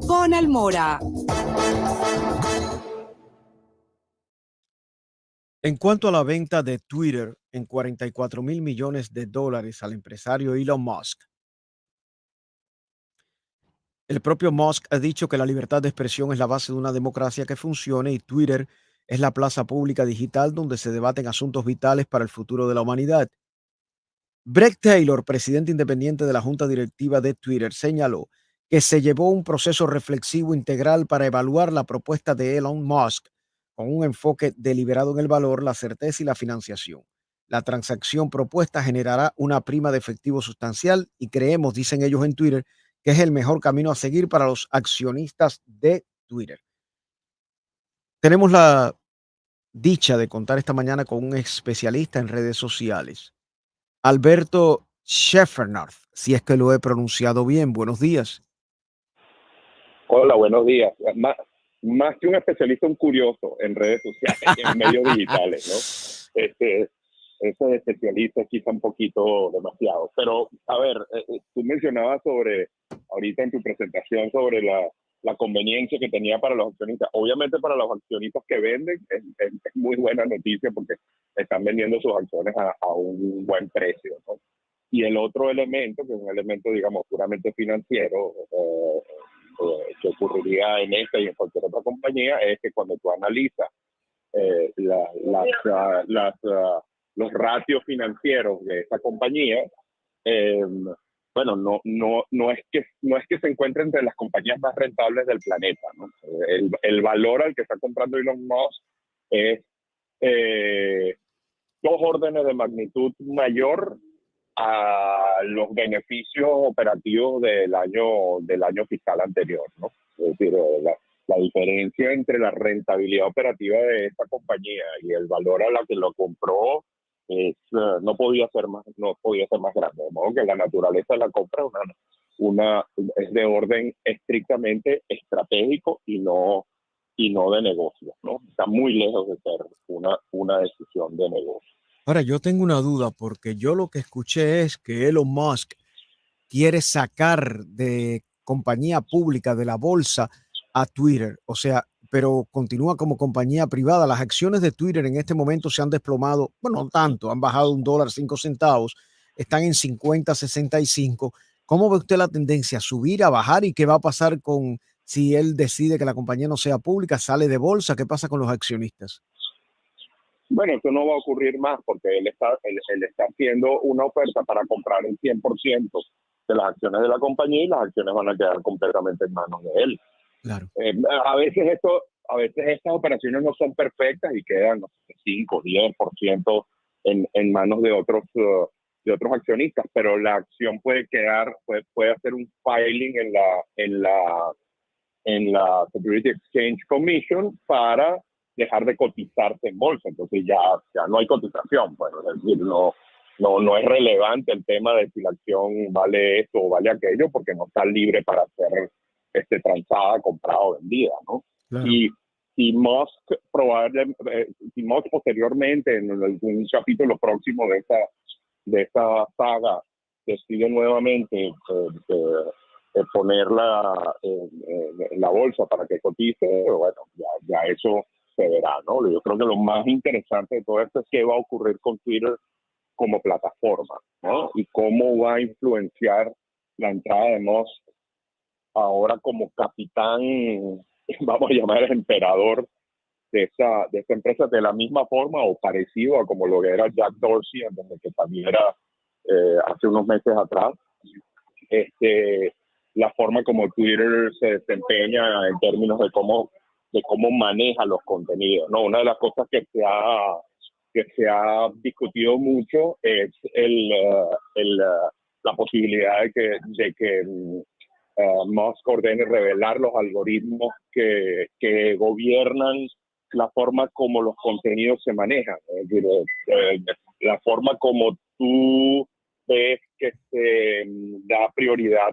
con Almora. En cuanto a la venta de Twitter en $44,000 millones al empresario Elon Musk, el propio Musk ha dicho que la libertad de expresión es la base de una democracia que funcione y Twitter es la plaza pública digital donde se debaten asuntos vitales para el futuro de la humanidad. Brett Taylor, presidente independiente de la junta directiva de Twitter, señaló que se llevó un proceso reflexivo integral para evaluar la propuesta de Elon Musk con un enfoque deliberado en el valor, la certeza y la financiación. La transacción propuesta generará una prima de efectivo sustancial y creemos, dicen ellos en Twitter, que es el mejor camino a seguir para los accionistas de Twitter. Tenemos la dicha de contar esta mañana con un especialista en redes sociales, Alberto Scheffernarth, si es que lo he pronunciado bien. Buenos días. Hola, buenos días. Más que un especialista, un curioso en redes sociales y en medios digitales, ¿no? Eso de especialista es quizá un poquito demasiado. Pero, a ver, tú mencionabas ahorita en tu presentación sobre la conveniencia que tenía para los accionistas. Obviamente para los accionistas que venden es muy buena noticia porque están vendiendo sus acciones a un buen precio, ¿no? Y el otro elemento, que es un elemento, digamos, puramente financiero, que ocurriría en esta y en cualquier otra compañía, es que cuando tú analizas los ratios financieros de esa compañía, eh, bueno, no es que se encuentre entre las compañías más rentables del planeta, ¿no? El valor al que está comprando Elon Musk es eh, 2 órdenes de magnitud mayor a los beneficios operativos del año fiscal anterior, ¿no? Es decir, la diferencia entre la rentabilidad operativa de esta compañía y el valor a la que lo compró no podía ser más grande. De modo que la naturaleza de la compra es de orden estrictamente estratégico y no de negocio, ¿no? Está muy lejos de ser una decisión de negocio. Ahora, yo tengo una duda porque yo lo que escuché es que Elon Musk quiere sacar de compañía pública de la bolsa a Twitter, o sea, pero continúa como compañía privada. Las acciones de Twitter en este momento se han desplomado, bueno, no tanto, han bajado $1.05, están en 50,65. ¿Cómo ve usted la tendencia? ¿Subir, a bajar? ¿Y qué va a pasar con si él decide que la compañía no sea pública, sale de bolsa? ¿Qué pasa con los accionistas? Bueno, eso no va a ocurrir más porque él está haciendo una oferta para comprar el 100% de las acciones de la compañía y las acciones van a quedar completamente en manos de él. Claro. A veces estas operaciones no son perfectas y quedan, no sé, 5, 10% en manos de otros accionistas, pero la acción puede hacer un filing en la Security Exchange Commission para dejar de cotizarse en bolsa. Entonces ya no hay cotización. Bueno, es decir, no es relevante el tema de si la acción vale esto o vale aquello, porque no está libre para ser transada, comprada o vendida, ¿no? Claro. Y si Musk posteriormente, en algún capítulo próximo de esta saga, decide nuevamente ponerla en la bolsa para que cotice, bueno, ya eso se verá, ¿no? Yo creo que lo más interesante de todo esto es qué va a ocurrir con Twitter como plataforma, ¿no? Y cómo va a influenciar la entrada de Musk ahora como capitán, vamos a llamar emperador de esta empresa, de la misma forma o parecido a como lo era Jack Dorsey, desde que también era hace unos meses atrás. La forma como Twitter se desempeña en términos de cómo maneja los contenidos, ¿no? Una de las cosas que se ha discutido mucho es la posibilidad de que Musk ordene revelar los algoritmos que gobiernan la forma como los contenidos se manejan. Es decir, la forma como tú ves que se da prioridad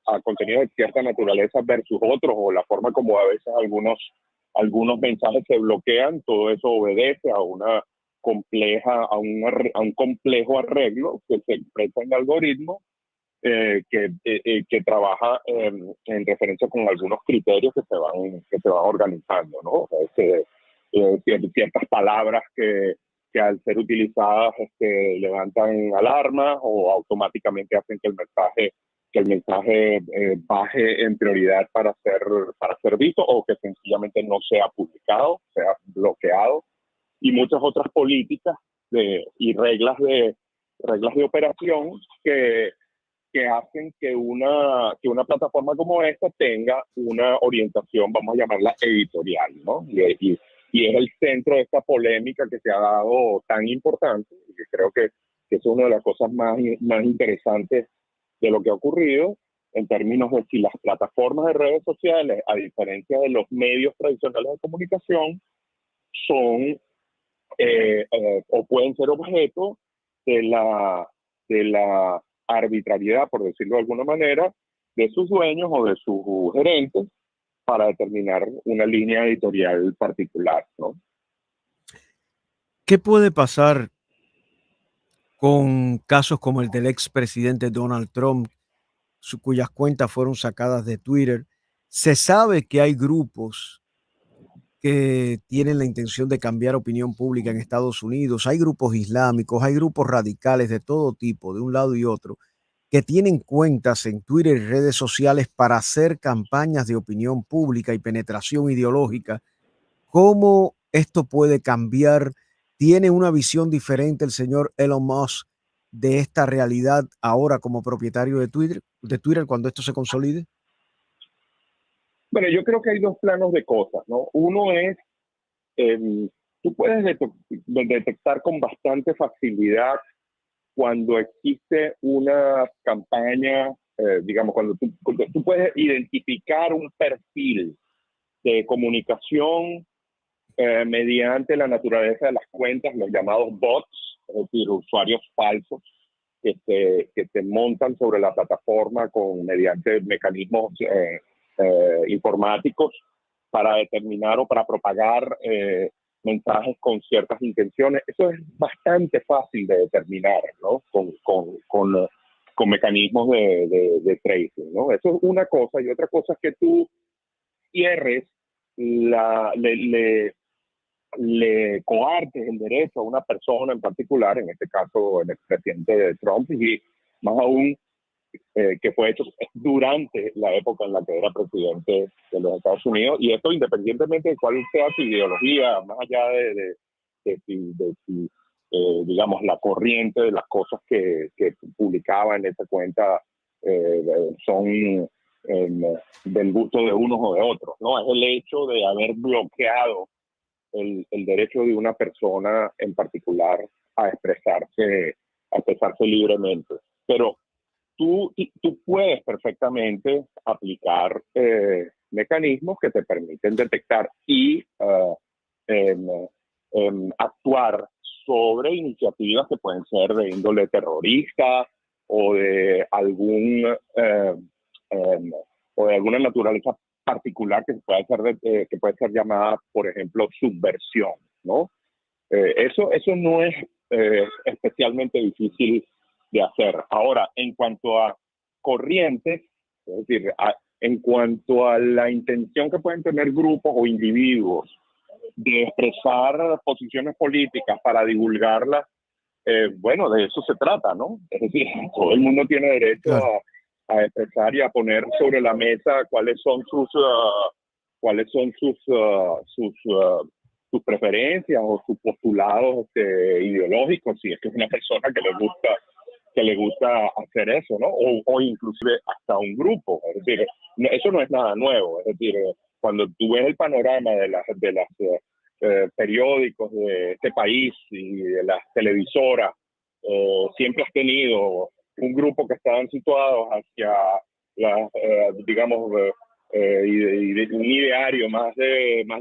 a contenidos de cierta naturaleza versus otros, o la forma como a veces algunos mensajes se bloquean, todo eso obedece a un complejo arreglo que se expresa en el algoritmo que trabaja en referencia con algunos criterios que se van organizando, ¿no? Ciertas palabras que al ser utilizadas levantan alarmas o automáticamente hacen que el mensaje baje en prioridad para ser visto, o que sencillamente no sea publicado, sea bloqueado, y muchas otras políticas y reglas de operación que hacen que una plataforma como esta tenga una orientación, vamos a llamarla editorial, ¿no? Y es el centro de esta polémica que se ha dado tan importante, y que creo que es una de las cosas más interesantes de lo que ha ocurrido, en términos de si las plataformas de redes sociales, a diferencia de los medios tradicionales de comunicación, son o pueden ser objeto de la arbitrariedad, por decirlo de alguna manera, de sus dueños o de sus gerentes para determinar una línea editorial particular, ¿no? ¿Qué puede pasar con casos como el del expresidente Donald Trump, cuyas cuentas fueron sacadas de Twitter? Se sabe que hay grupos que tienen la intención de cambiar opinión pública en Estados Unidos. Hay grupos islámicos, hay grupos radicales de todo tipo, de un lado y otro, que tienen cuentas en Twitter y redes sociales para hacer campañas de opinión pública y penetración ideológica. ¿Cómo esto puede cambiar? ¿Tiene una visión diferente el señor Elon Musk de esta realidad ahora como propietario de Twitter cuando esto se consolide? Bueno, yo creo que hay dos planos de cosas, ¿no? Uno es, tú puedes detectar con bastante facilidad cuando existe una campaña, digamos, cuando tú puedes identificar un perfil de comunicación mediante la naturaleza de las cuentas, los llamados bots, es decir, usuarios falsos que se montan sobre la plataforma mediante mecanismos informáticos para determinar o para propagar mensajes con ciertas intenciones. Eso es bastante fácil de determinar, ¿no? Con mecanismos de tracing, ¿no? Eso es una cosa. Y otra cosa es que tú cierres, le coartes el derecho a una persona en particular, en este caso el expresidente de Trump, y más aún que fue hecho durante la época en la que era presidente de los Estados Unidos, y esto independientemente de cuál sea su ideología, más allá digamos, la corriente de las cosas que publicaba en esa cuenta son del gusto de unos o de otros, ¿no? Es el hecho de haber bloqueado el derecho de una persona en particular a expresarse libremente. Pero tú puedes perfectamente aplicar mecanismos que te permiten detectar y actuar sobre iniciativas que pueden ser de índole terrorista o de o de alguna naturaleza particular que puede ser llamada, por ejemplo, subversión, ¿no? Eso no es especialmente difícil de hacer. Ahora, en cuanto a corrientes, es decir, en cuanto a la intención que pueden tener grupos o individuos de expresar posiciones políticas para divulgarlas, bueno, de eso se trata, ¿no? Es decir, todo el mundo tiene derecho Claro. a expresar y a poner sobre la mesa cuáles son sus preferencias o sus postulados ideológicos, si es que es una persona que le gusta hacer eso, ¿no? O inclusive hasta un grupo. Es decir, eso no es nada nuevo. Es decir, cuando tú ves el panorama de las periódicos de este país y de las televisoras, siempre has tenido un grupo que estaban situados hacia digamos, un ideario más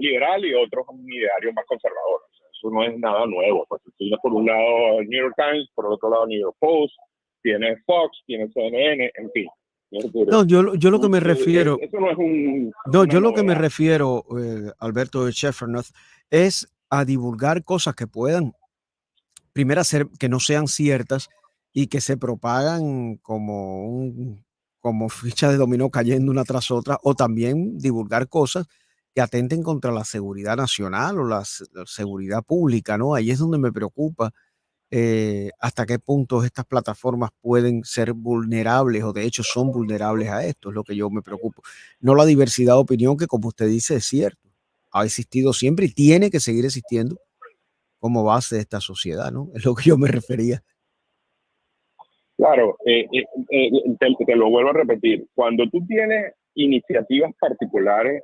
liberal y otros un ideario más conservador. O sea, eso no es nada nuevo. Pues tienes por un lado el New York Times, por el otro lado el New York Post, tienes Fox, tienes CNN, en fin. No, yo lo que me refiero, Eso no es no, una yo lo que me novedad. refiero, Alberto de Sheffernuth, es a divulgar cosas que puedan, primero, hacer que no sean ciertas y que se propagan como fichas de dominó cayendo una tras otra, o también divulgar cosas que atenten contra la seguridad nacional o la seguridad pública, ¿no? Ahí es donde me preocupa hasta qué punto estas plataformas pueden ser vulnerables o de hecho son vulnerables a esto, es lo que yo me preocupo. No la diversidad de opinión que, como usted dice, es cierto, ha existido siempre y tiene que seguir existiendo como base de esta sociedad, ¿no? Es lo que yo me refería. Claro, te lo vuelvo a repetir. Cuando tú tienes iniciativas particulares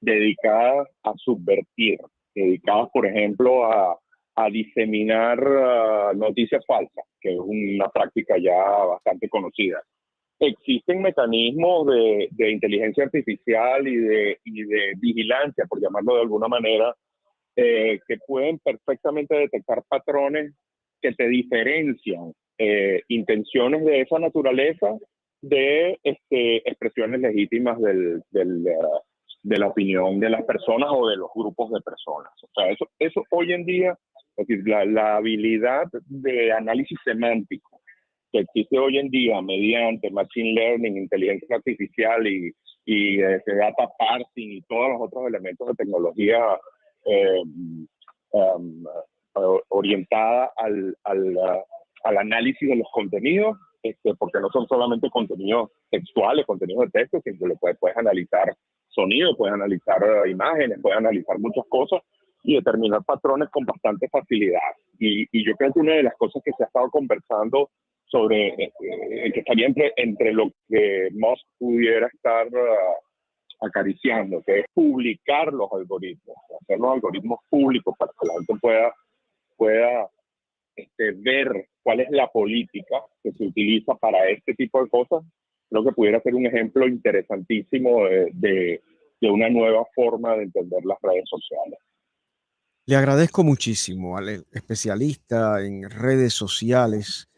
dedicadas a subvertir, dedicadas, por ejemplo, a diseminar noticias falsas, que es una práctica ya bastante conocida, existen mecanismos de inteligencia artificial y de vigilancia, por llamarlo de alguna manera, que pueden perfectamente detectar patrones que te diferencian intenciones de esa naturaleza de expresiones legítimas de la opinión de las personas o de los grupos de personas. O sea, eso hoy en día, es decir, la habilidad de análisis semántico que existe hoy en día mediante machine learning, inteligencia artificial y data parsing y todos los otros elementos de tecnología eh, um, orientada al análisis de los contenidos, porque no son solamente contenidos textuales, contenidos de texto, sino que puedes analizar sonido, puedes analizar imágenes, puedes analizar muchas cosas y determinar patrones con bastante facilidad. Y yo creo que una de las cosas que se ha estado conversando sobre que estaría entre lo que Musk pudiera estar acariciando, que es publicar los algoritmos, hacer los algoritmos públicos para que la gente pueda ver cuál es la política que se utiliza para este tipo de cosas. Creo que pudiera ser un ejemplo interesantísimo de una nueva forma de entender las redes sociales. Le agradezco muchísimo al especialista en redes sociales,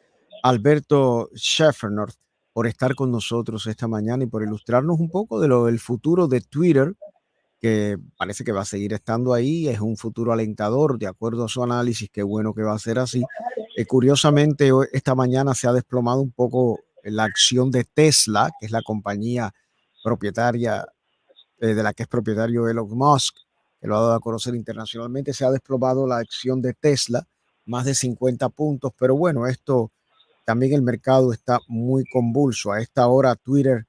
Alberto Schäfernorth, por estar con nosotros esta mañana y por ilustrarnos un poco de lo del futuro de Twitter, que parece que va a seguir estando ahí, es un futuro alentador, de acuerdo a su análisis, qué bueno que va a ser así. Curiosamente, esta mañana se ha desplomado un poco la acción de Tesla, que es la compañía propietaria de la que es propietario Elon Musk, que lo ha dado a conocer internacionalmente. Se ha desplomado la acción de Tesla, más de 50 puntos, pero bueno, esto también el mercado está muy convulso. A esta hora Twitter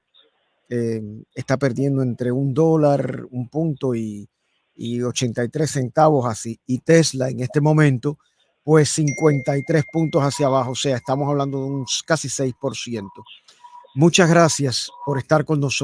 está perdiendo entre $1, un punto y 83 centavos así. Y Tesla en este momento, pues 53 puntos hacia abajo. O sea, estamos hablando de un casi 6%. Muchas gracias por estar con nosotros.